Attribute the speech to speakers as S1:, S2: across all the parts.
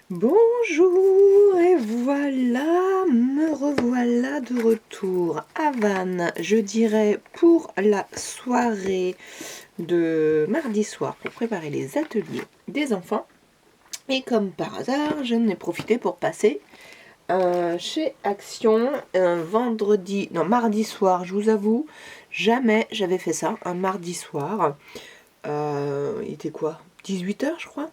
S1: Bonjour et voilà, me revoilà de retour à Vannes, je dirais pour la soirée de mardi soir pour préparer les ateliers des enfants. Et comme par hasard, j'en ai profité pour passer chez Action un mardi soir, je vous avoue, jamais j'avais fait ça, un mardi soir. Il était quoi, 18 h je crois.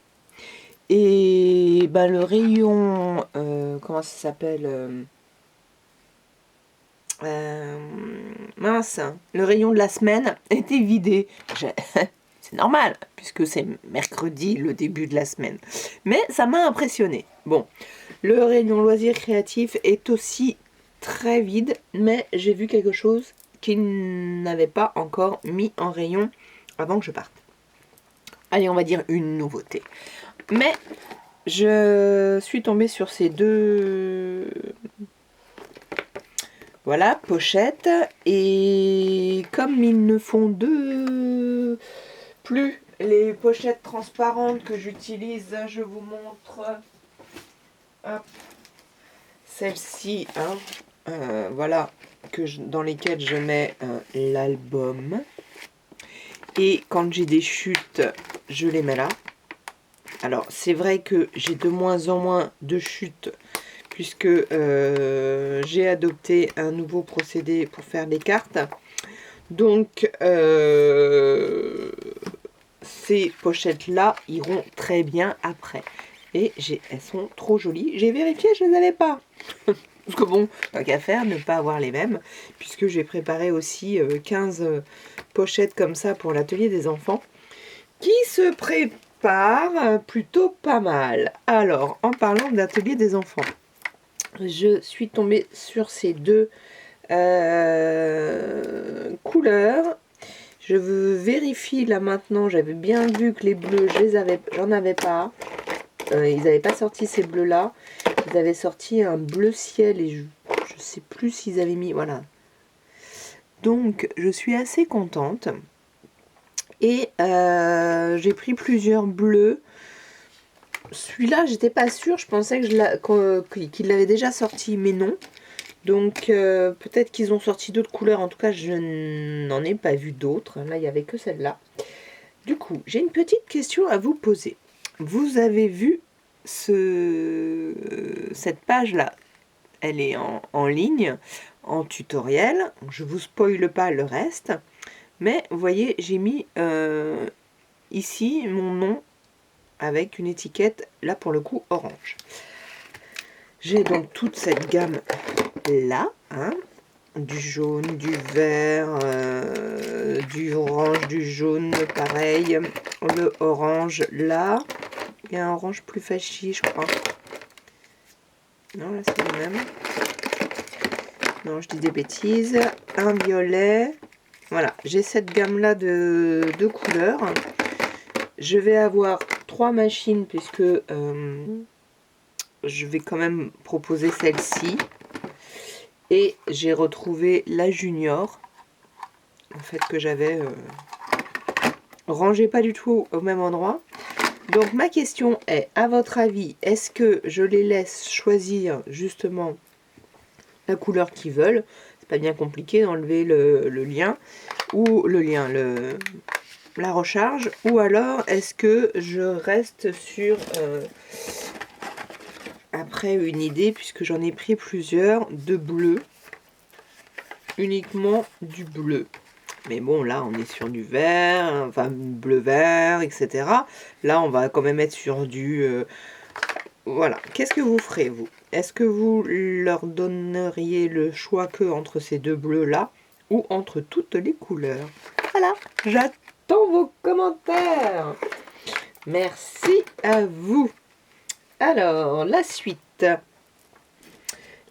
S1: Et bah, le rayon, comment ça s'appelle mince, le rayon de la semaine était vidé. C'est normal, puisque c'est mercredi, le début de la semaine. Mais ça m'a impressionné. Bon, le rayon loisirs créatifs est aussi très vide, mais j'ai vu quelque chose qu'ils n'avaient pas encore mis en rayon avant que je parte. Allez, on va dire une nouveauté. Mais je suis tombée sur ces deux pochettes et comme ils ne font plus les pochettes transparentes que j'utilise, je vous montre celle-ci, voilà, dans lesquelles je mets l'album. Et quand j'ai des chutes, je les mets là. Alors, c'est vrai que j'ai de moins en moins de chutes puisque j'ai adopté un nouveau procédé pour faire les cartes. Donc, ces pochettes-là iront très bien après. Et elles sont trop jolies. J'ai vérifié, je ne les avais pas. Parce que bon, pas qu'à faire, ne pas avoir les mêmes. Puisque j'ai préparé aussi 15 pochettes comme ça pour l'atelier des enfants. Qui se prépare plutôt pas mal. Alors, en parlant d'atelier des enfants, je suis tombée sur ces deux couleurs. Je vérifie là maintenant, j'avais bien vu que les bleus, j'en avais pas. Ils n'avaient pas sorti ces bleus là. Ils avaient sorti un bleu ciel et je sais plus s'ils avaient mis, voilà. Donc je suis assez contente. Et j'ai pris plusieurs bleus. Celui-là, j'étais pas sûre, je pensais qu'il l'avait déjà sorti, mais non. Donc peut-être qu'ils ont sorti d'autres couleurs, en tout cas je n'en ai pas vu d'autres. Là, il n'y avait que celle-là. Du coup, j'ai une petite question à vous poser. Vous avez vu cette page-là? Elle est en ligne, en tutoriel. Je ne vous spoile pas le reste. Mais vous voyez, j'ai mis ici mon nom avec une étiquette, là pour le coup, orange. J'ai donc toute cette gamme là, du jaune, du vert, du orange, du jaune, pareil. Le orange là. Il y a un orange plus fâché, je crois. Non, là c'est le même. Non, je dis des bêtises. Un violet. Voilà, j'ai cette gamme là de couleurs. Je vais avoir 3 machines puisque je vais quand même proposer celle-ci. Et j'ai retrouvé la junior, en fait, que j'avais rangée pas du tout au même endroit. Donc ma question est, à votre avis, est-ce que je les laisse choisir justement la couleur qu'ils veulent? C'est pas bien compliqué d'enlever le lien, ou la recharge, ou alors est-ce que je reste sur après une idée, puisque j'en ai pris plusieurs, de bleu, uniquement du bleu. Mais bon, là, on est sur du vert, enfin bleu-vert, etc. Là, on va quand même être sur du... voilà. Qu'est-ce que vous ferez, vous? Est-ce que vous leur donneriez le choix que entre ces deux bleus-là ou entre toutes les couleurs? Voilà, j'attends vos commentaires. Merci à vous. Alors, la suite.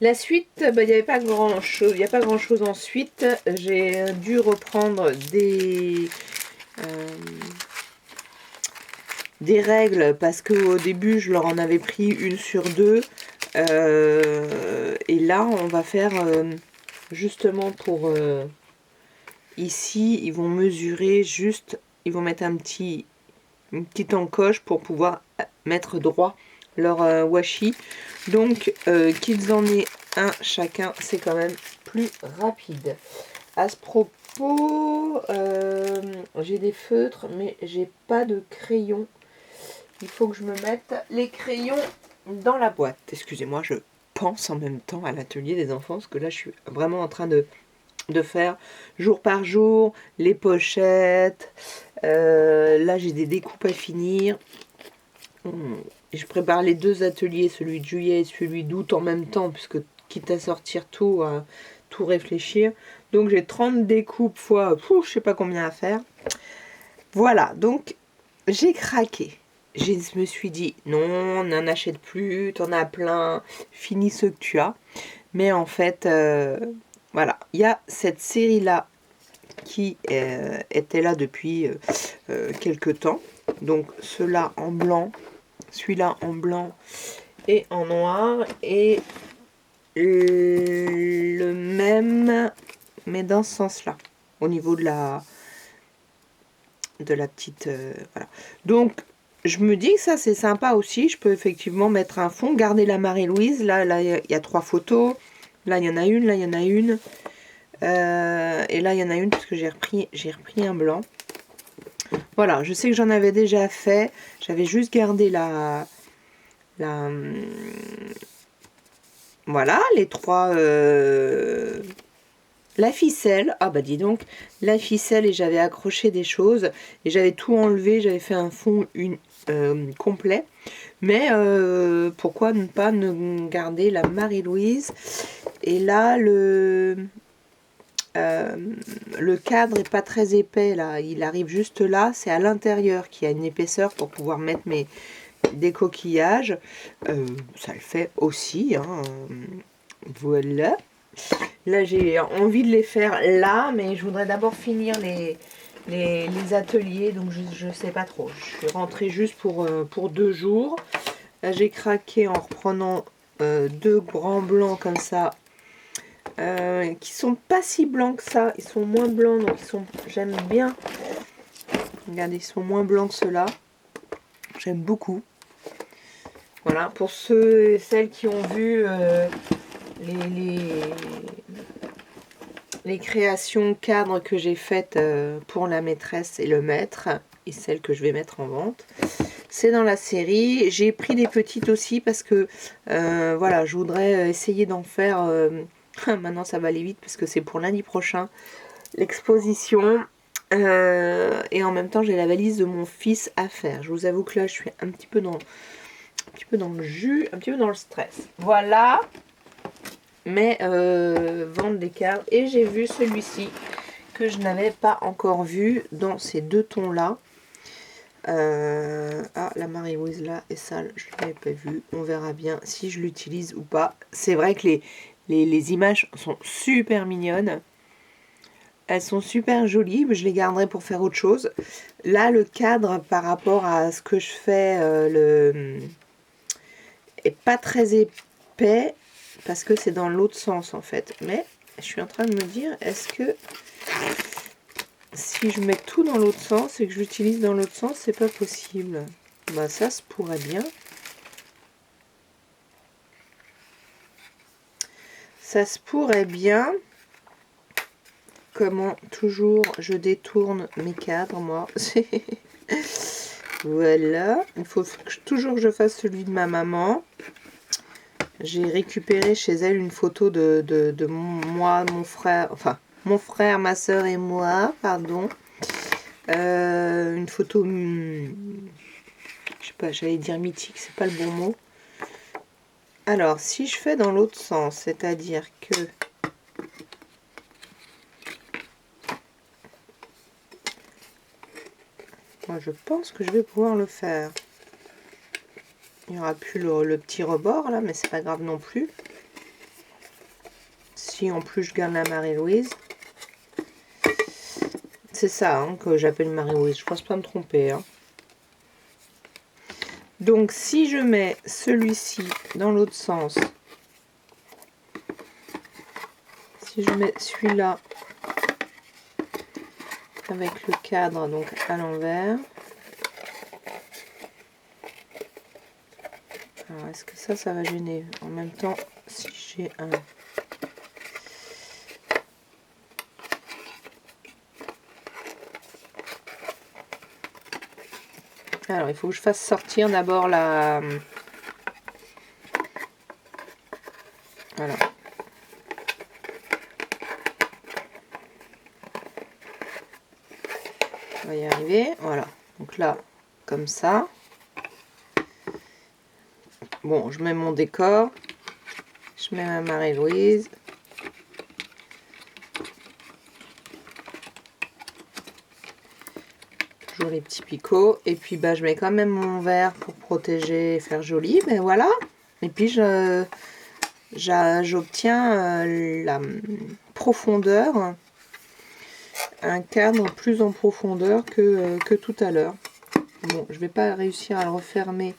S1: La suite, il n'y avait pas grand-chose. Il n'y a pas grand-chose ensuite. J'ai dû reprendre des règles parce qu'au début, je leur en avais pris une sur deux. Et là, on va faire justement pour... ici, ils vont mesurer juste... Ils vont mettre une petite encoche pour pouvoir mettre droit leur washi. Donc qu'ils en aient un chacun, c'est quand même plus rapide. À ce propos, j'ai des feutres, mais j'ai pas de crayon. Il faut que je me mette les crayons dans la boîte. Excusez-moi, je pense en même temps à l'atelier des enfants, parce que là, je suis vraiment en train de faire jour par jour les pochettes. Là, j'ai des découpes à finir. Je prépare les deux ateliers, celui de juillet et celui d'août en même temps, puisque quitte à sortir tout, à tout réfléchir. Donc j'ai 30 découpes fois, je sais pas combien à faire. Voilà, donc j'ai craqué. Je me suis dit, non, n'en achète plus, t'en as plein, finis ce que tu as. Mais en fait, voilà, il y a cette série-là qui était là depuis quelques temps. Donc ceux-là en blanc, celui-là en blanc et en noir. Et le même, mais dans ce sens-là, au niveau de la petite... voilà. Donc, je me dis que ça, c'est sympa aussi. Je peux effectivement mettre un fond, garder la Marie-Louise. Là, il y a 3 photos. Là, il y en a une. Là, il y en a une. Et là, il y en a une parce que j'ai repris un blanc. Voilà, je sais que j'en avais déjà fait. J'avais juste gardé voilà, les 3... la ficelle, ah bah dis donc, la ficelle, et j'avais accroché des choses, et j'avais tout enlevé, j'avais fait un fond complet, mais pourquoi ne pas garder la Marie-Louise. Et là, le cadre est pas très épais, là, il arrive juste là, c'est à l'intérieur qu'il y a une épaisseur pour pouvoir mettre des coquillages, ça le fait aussi, hein. Voilà. Là, j'ai envie de les faire là, mais je voudrais d'abord finir les ateliers, donc je ne sais pas trop. Je suis rentrée juste pour 2 jours. Là, j'ai craqué en reprenant 2 grands blancs comme ça, qui sont pas si blancs que ça. Ils sont moins blancs, donc j'aime bien. Regardez, ils sont moins blancs que ceux-là. J'aime beaucoup. Voilà, pour ceux et celles qui ont vu les créations cadres que j'ai faites pour la maîtresse et le maître, et celles que je vais mettre en vente, c'est dans la série. J'ai pris des petites aussi parce que voilà, je voudrais essayer d'en faire maintenant ça va aller vite parce que c'est pour lundi prochain l'exposition, et en même temps j'ai la valise de mon fils à faire. Je vous avoue que là je suis un petit peu dans le jus, un petit peu dans le stress. Voilà. Mais vendre des cadres, et j'ai vu celui-ci que je n'avais pas encore vu dans ces 2 tons là. Ah, la Marie-Louise là est sale, je ne l'avais pas vu, on verra bien si je l'utilise ou pas. C'est vrai que les images sont super mignonnes, elles sont super jolies, mais je les garderai pour faire autre chose. Là, le cadre par rapport à ce que je fais est pas très épais, parce que c'est dans l'autre sens en fait. Mais je suis en train de me dire, est-ce que si je mets tout dans l'autre sens et que je l'utilise dans l'autre sens, c'est pas possible? Bah ça se pourrait bien. Ça se pourrait bien. Comment toujours je détourne mes cadres, moi. Voilà. Il faut toujours que je fasse celui de ma maman. J'ai récupéré chez elle une photo de moi, mon frère, enfin mon frère, ma soeur et moi, pardon. Une photo, je sais pas, j'allais dire mythique, c'est pas le bon mot. Alors, si je fais dans l'autre sens, c'est-à-dire que moi je pense que je vais pouvoir le faire. Il n'y aura plus le petit rebord là, mais c'est pas grave non plus. Si en plus je garde la Marie-Louise. C'est ça hein, que j'appelle Marie-Louise, je pense pas me tromper. Hein. Donc si je mets celui-ci dans l'autre sens, si je mets celui-là avec le cadre donc à l'envers, Alors, est-ce que ça va gêner? En même temps, si j'ai un... Alors, il faut que je fasse sortir d'abord la... Voilà. On va y arriver. Voilà. Donc là, comme ça. Bon, je mets mon décor. Je mets ma Marie-Louise. Toujours les petits picots. Et puis, bah, je mets quand même mon verre pour protéger et faire joli. Mais voilà. Et puis, j'obtiens la profondeur. Un cadre plus en profondeur que tout à l'heure. Bon, je vais pas réussir à le refermer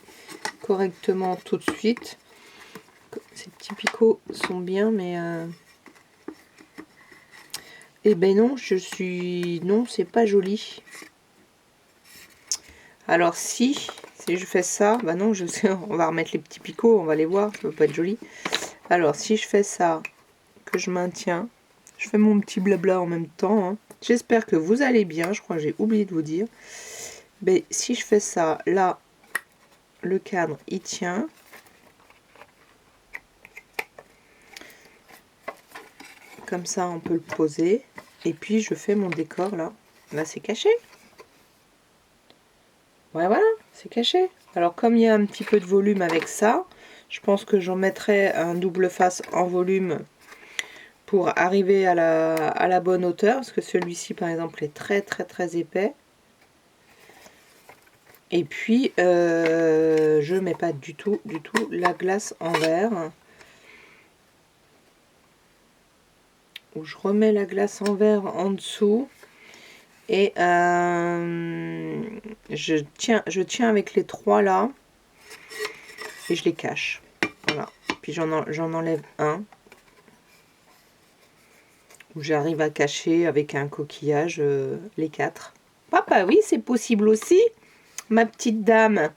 S1: correctement tout de suite. Ces petits picots sont bien, mais eh ben non, non, c'est pas joli. Alors si je fais ça, bah non, je sais, on va remettre les petits picots, on va les voir, ça peut pas être joli. Alors si je fais ça, que je maintiens, je fais mon petit blabla en même temps. Hein. J'espère que vous allez bien, je crois que j'ai oublié de vous dire. Mais si je fais ça, là, le cadre, il tient. Comme ça, on peut le poser. Et puis, je fais mon décor, là. Là, c'est caché. Ouais, voilà, c'est caché. Alors, comme il y a un petit peu de volume avec ça, je pense que j'en mettrai un double face en volume pour arriver à la bonne hauteur. Parce que celui-ci, par exemple, est très, très, très épais. Et puis, je mets pas du tout la glace en verre. Où je remets la glace en verre en dessous. Et je tiens avec les trois là. Et je les cache. Voilà. Puis j'en enlève un. Où j'arrive à cacher avec un coquillage les quatre. Papa, oui, c'est possible aussi. Ma petite dame.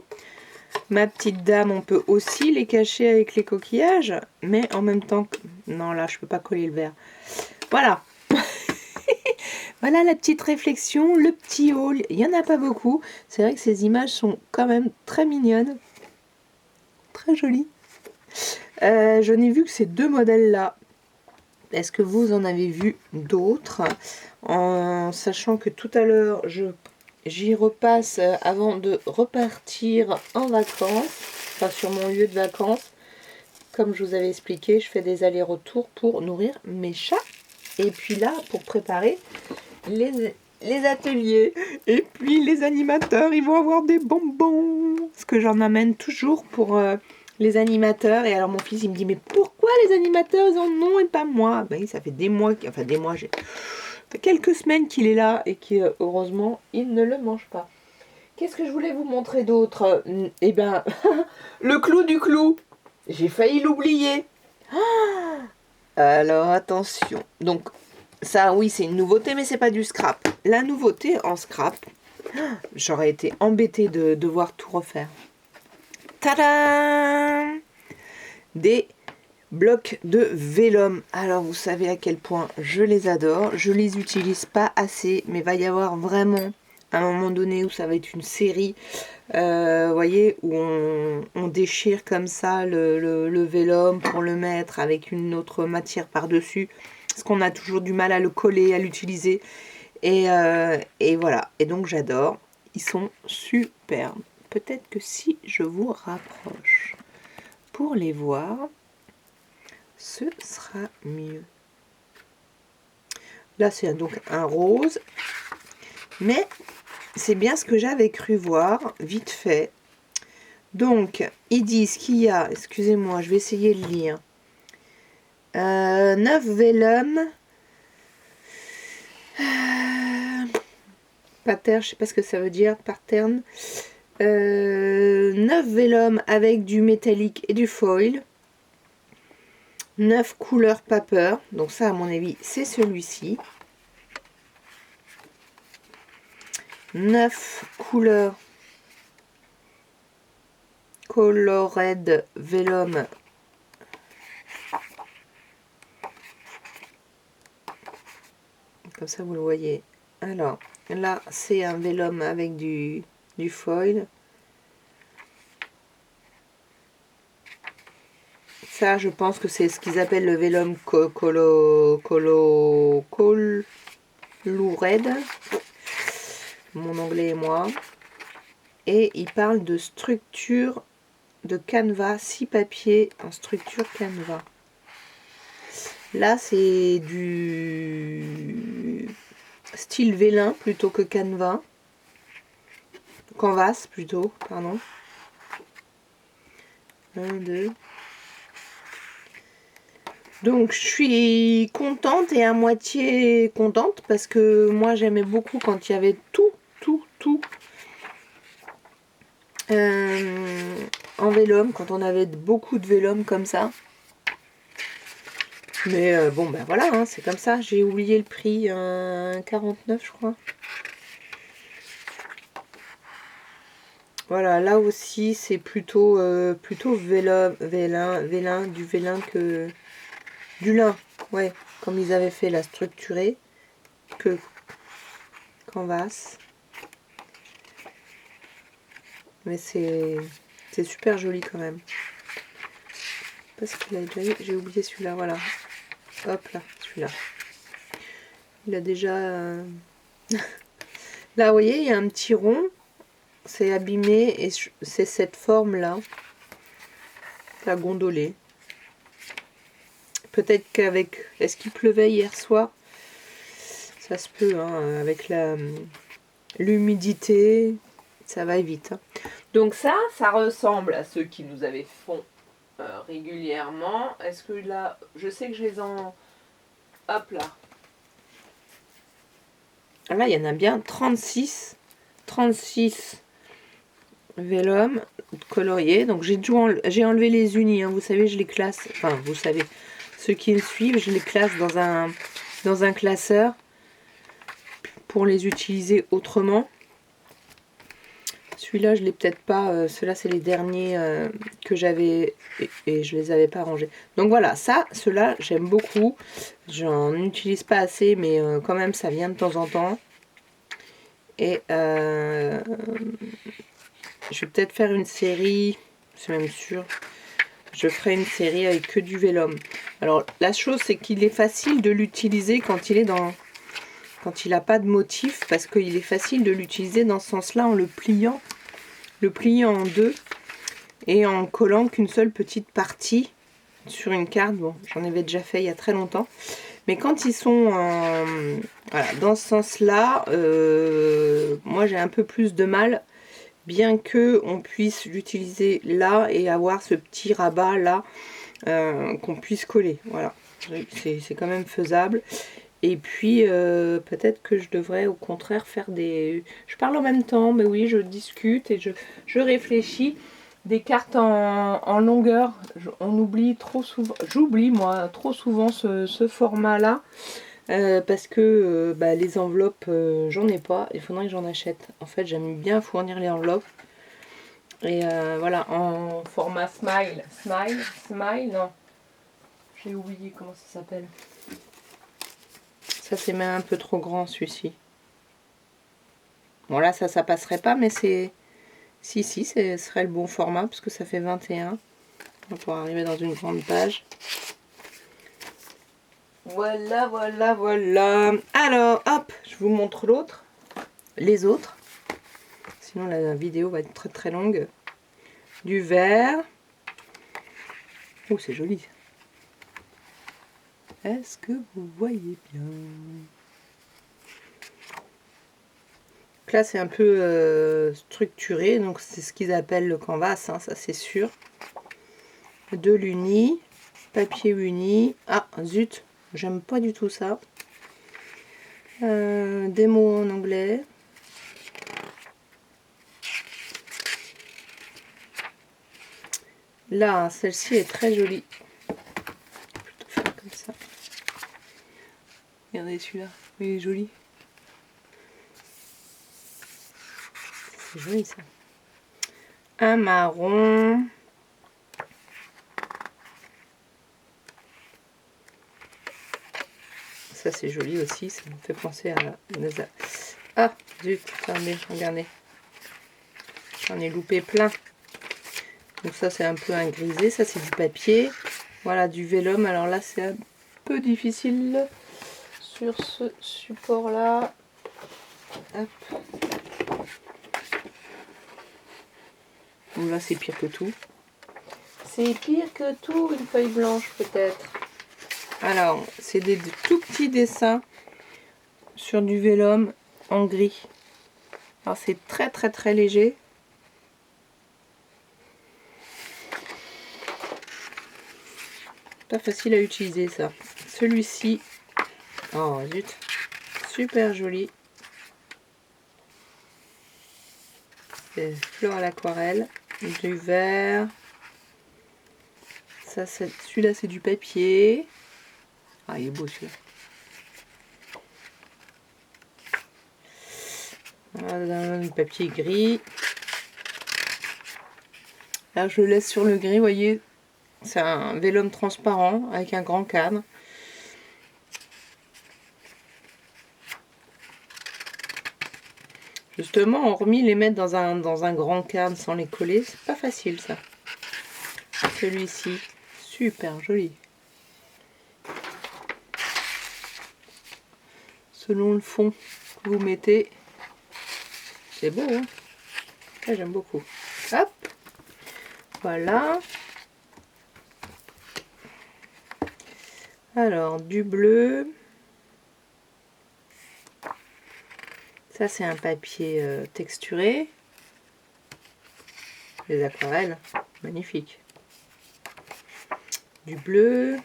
S1: Ma petite dame, on peut aussi les cacher avec les coquillages. Mais en même temps... Non, là, je peux pas coller le verre. Voilà. Voilà la petite réflexion, le petit haul. Il n'y en a pas beaucoup. C'est vrai que ces images sont quand même très mignonnes. Très jolies. Je n'ai vu que ces deux modèles-là. Est-ce que vous en avez vu d'autres? En sachant que tout à l'heure, j'y repasse avant de repartir en vacances. Enfin, sur mon lieu de vacances. Comme je vous avais expliqué, je fais des allers-retours pour nourrir mes chats. Et puis là, pour préparer les ateliers. Et puis les animateurs, ils vont avoir des bonbons. Parce que j'en amène toujours pour les animateurs. Et alors mon fils, il me dit, mais pourquoi les animateurs, ils en ont et pas moi? Ben, ça fait des mois, ça fait quelques semaines qu'il est là et que heureusement, il ne le mange pas. Qu'est-ce que je voulais vous montrer d'autre? Eh ben, le clou du clou. J'ai failli l'oublier. Alors attention. Donc ça, oui, c'est une nouveauté, mais c'est pas du scrap. La nouveauté en scrap, j'aurais été embêtée de devoir tout refaire. Tadam! Des blocs de vélum. Alors vous savez à quel point je les adore. Je les utilise pas assez, mais va y avoir vraiment un moment donné où ça va être une série. Voyez, où on déchire comme ça le vélum pour le mettre avec une autre matière par-dessus. Parce qu'on a toujours du mal à le coller, à l'utiliser. Et voilà. Et donc j'adore. Ils sont superbes. Peut-être que si je vous rapproche pour les voir, ce sera mieux. Là, c'est donc un rose. Mais c'est bien ce que j'avais cru voir, vite fait. Donc, ils disent qu'il y a, excusez-moi, je vais essayer de lire, 9 vélum, pattern, je sais pas ce que ça veut dire, pattern, 9 vélum avec du métallique et du foil, 9 couleurs paper, donc ça à mon avis c'est celui-ci, 9 couleurs Colored Vellum. Comme ça, vous le voyez. Alors, là, c'est un vellum avec du foil. Ça, je pense que c'est ce qu'ils appellent le vellum colored. Mon anglais et moi. Et il parle de structure de canevas, 6 papiers en structure canevas. Là, c'est du style vélin plutôt que canevas. Canvas plutôt, pardon. 1, 2. Donc je suis contente et à moitié contente parce que moi j'aimais beaucoup quand il y avait tout en vélum, quand on avait beaucoup de vélum comme ça. Mais bon ben voilà, hein, c'est comme ça. J'ai oublié le prix, 49 je crois. Voilà, là aussi c'est plutôt vélin, du vélin que du lin. Ouais, comme ils avaient fait la structurée que canvas. Mais c'est super joli quand même. Parce qu'il a déjà eu, j'ai oublié celui-là, voilà. Hop là, celui-là. Il a déjà... Là, vous voyez, il y a un petit rond. C'est abîmé et c'est cette forme-là. La gondolée. Peut-être qu'avec... Est-ce qu'il pleuvait hier soir? Ça se peut, hein, avec l'humidité, ça va vite. Hein. Donc ça ressemble à ceux qui nous avaient fait régulièrement. Est-ce que là, je sais que je les en... Hop là. Là, il y en a bien 36 vellum coloriés. Donc j'ai enlevé les unis, hein. Vous savez, je les classe, enfin vous savez, ceux qui me suivent, je les classe dans un classeur pour les utiliser autrement. Celui-là, je l'ai peut-être pas, ceux-là c'est les derniers que j'avais et je les avais pas rangés. Donc voilà, ceux-là j'aime beaucoup. J'en utilise pas assez, mais quand même ça vient de temps en temps. Et je vais peut-être faire une série, c'est même sûr, je ferai une série avec que du vellum. Alors la chose c'est qu'il est facile de l'utiliser quand il n'a pas de motif, parce qu'il est facile de l'utiliser dans ce sens-là en le pliant en deux et en collant qu'une seule petite partie sur une carte. Bon, j'en avais déjà fait il y a très longtemps. Mais quand ils sont voilà, dans ce sens-là, moi j'ai un peu plus de mal, bien que on puisse l'utiliser là et avoir ce petit rabat là qu'on puisse coller. Voilà, c'est quand même faisable. Et puis peut-être que je devrais au contraire faire des... Je parle en même temps, mais oui, je discute et je réfléchis. Des cartes en longueur, on oublie trop souvent, j'oublie moi trop souvent ce format-là, parce que les enveloppes, j'en ai pas, il faudrait que j'en achète. En fait, j'aime bien fournir les enveloppes. Et voilà, en format smile, non, j'ai oublié comment ça s'appelle. Ça c'est même un peu trop grand celui-ci. Bon là ça passerait pas, mais c'est... Si, ce serait le bon format, parce que ça fait 21. On va pouvoir arriver dans une grande page. Voilà. Alors, hop, je vous montre l'autre. Les autres. Sinon la vidéo va être très très longue. Du vert. Oh, c'est joli. Est-ce que vous voyez bien? Donc là, c'est un peu structuré. Donc, c'est ce qu'ils appellent le canvas, hein, ça c'est sûr. De l'uni. Papier uni. Ah, zut, j'aime pas du tout ça. Des mots en anglais. Là, celle-ci est très jolie. Plutôt faire comme ça. Regardez celui-là, il est joli. C'est joli ça. un marron. Ça c'est joli aussi, ça me fait penser à NASA. Ah zut, attendez, regardez. J'en ai loupé plein. Donc ça c'est un peu un grisé, ça c'est du papier. Voilà, du vélum. Alors là c'est un peu difficile sur ce support là. Hop. Bon, là c'est pire que tout. C'est pire que tout, une feuille blanche peut-être. Alors, c'est des tout petits dessins sur du vélum en gris. Alors c'est très très très léger. Pas facile à utiliser ça. Celui-ci, oh zut, super joli. C'est fleurs à l'aquarelle, du vert. Ça, celui-là c'est du papier. Ah, il est beau celui-là. Voilà, du papier gris. Là, je le laisse sur le gris, vous voyez. C'est un vélum transparent avec un grand cadre. Justement, hormis les mettre dans un grand cadre sans les coller, c'est pas facile ça. Celui-ci, super joli. Selon le fond que vous mettez, c'est beau, hein. J'aime beaucoup. Hop, voilà. Alors, du bleu. Ça, c'est un papier texturé. Les aquarelles, magnifique. Du bleu.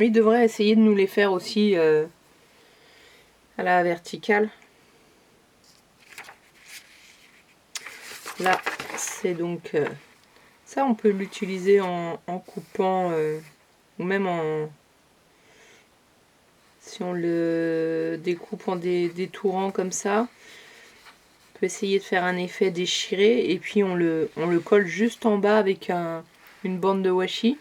S1: Il devrait essayer de nous les faire aussi à la verticale. Là, c'est donc... ça, on peut l'utiliser en coupant, ou même en... Si on le découpe en des tourants comme ça, on peut essayer de faire un effet déchiré et puis on le colle juste en bas avec une bande de washi.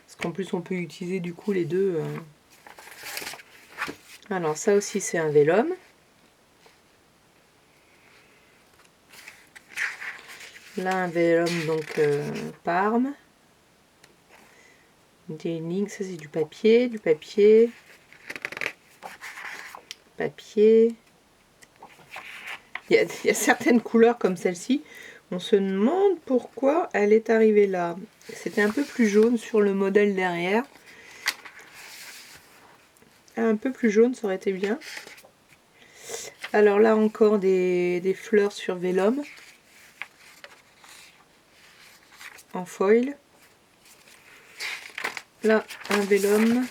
S1: Parce qu'en plus on peut utiliser du coup les deux. Alors ça aussi c'est un vélum. Là un vélum donc Parme. Des lignes, ça c'est du papier, papier. Il y a certaines couleurs comme celle-ci. On se demande pourquoi elle est arrivée là. C'était un peu plus jaune sur le modèle derrière. Un peu plus jaune, ça aurait été bien. Alors là encore des fleurs sur vélum. En foil. Là, un vélum.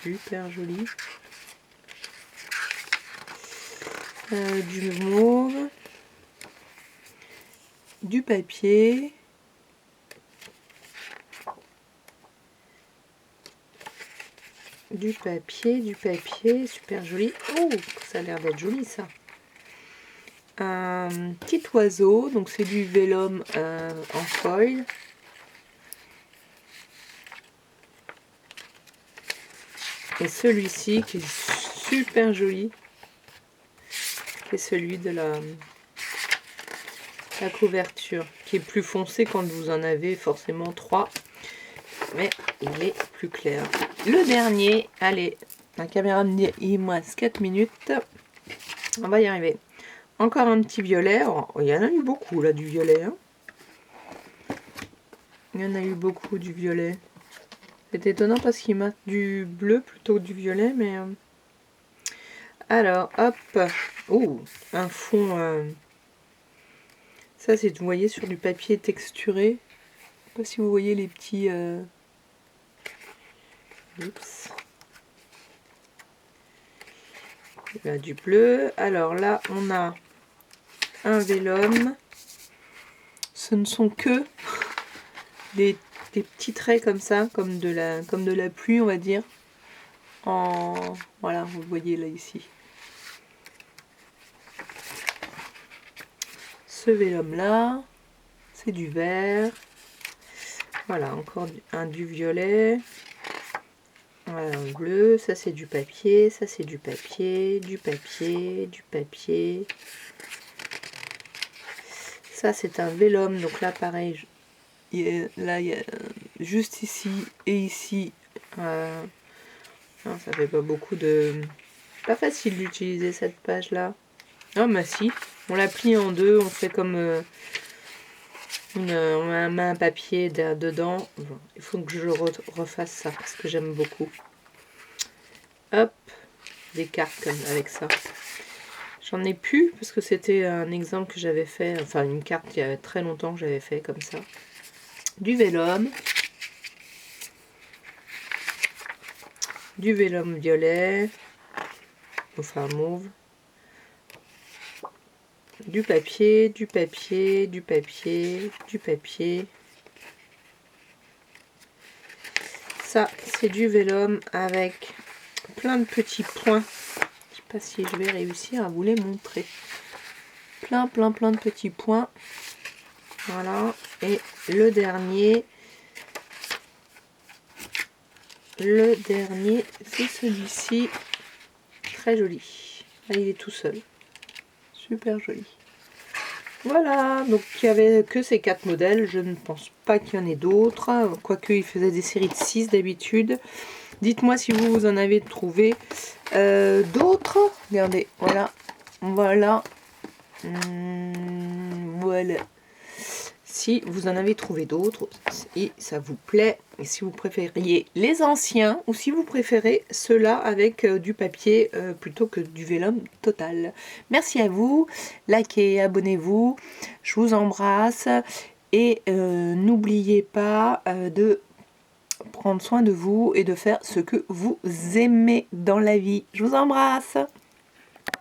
S1: Super joli. Du mauve. Du papier. Du papier, super joli. Oh, ça a l'air d'être joli ça. Un petit oiseau, donc c'est du vélum en foil. Et celui-ci qui est super joli, qui est celui de la couverture, qui est plus foncé quand vous en avez forcément 3. Mais il est plus clair. Le dernier, allez, la caméra me dit il me reste 4 minutes. On va y arriver. Encore un petit violet. Oh, il y en a eu beaucoup là du violet. Hein. Il y en a eu beaucoup du violet. C'est étonnant parce qu'il m'a du bleu plutôt que du violet. Mais alors, hop. Oh, un fond. Ça, c'est, vous voyez, sur du papier texturé. Je sais pas si vous voyez les petits... Oups. Là, du bleu. Alors là, on a un vélum. Ce ne sont que des petits traits comme ça, comme de la pluie, on va dire. Voilà, vous le voyez là ici. ce vélum là, c'est du vert. Voilà, encore du violet. Voilà, un bleu, ça c'est du papier, ça c'est du papier, du papier, du papier. Ça c'est un vélum, donc là pareil, là il y a juste ici et ici. Non, ça fait pas beaucoup de... Pas facile d'utiliser cette page là. Ah bah si, on la plie en deux, on fait comme on met un papier dedans. Bon, il faut que je refasse ça parce que j'aime beaucoup. Hop, des cartes comme avec ça. J'en ai plus parce que c'était un exemple que j'avais fait, enfin une carte il y a très longtemps que j'avais fait comme ça. Du vélum. Du vélum violet. Enfin mauve. Du papier, du papier, du papier, du papier. Ça, c'est du vélum avec plein de petits points. Je sais pas si je vais réussir à vous les montrer. Plein de petits points. Voilà. Et le dernier, c'est celui-ci. Très joli. Là, il est tout seul. Super joli. Voilà, donc il n'y avait que ces 4 modèles. Je ne pense pas qu'il y en ait d'autres. Quoique, il faisait des séries de 6 d'habitude. Dites-moi si vous en avez trouvé d'autres. Regardez, voilà. Voilà. Voilà. Si vous en avez trouvé d'autres et ça vous plaît, et si vous préfériez les anciens ou si vous préférez ceux-là avec du papier plutôt que du vélum total. Merci à vous, likez, abonnez-vous, je vous embrasse et n'oubliez pas de prendre soin de vous et de faire ce que vous aimez dans la vie. Je vous embrasse.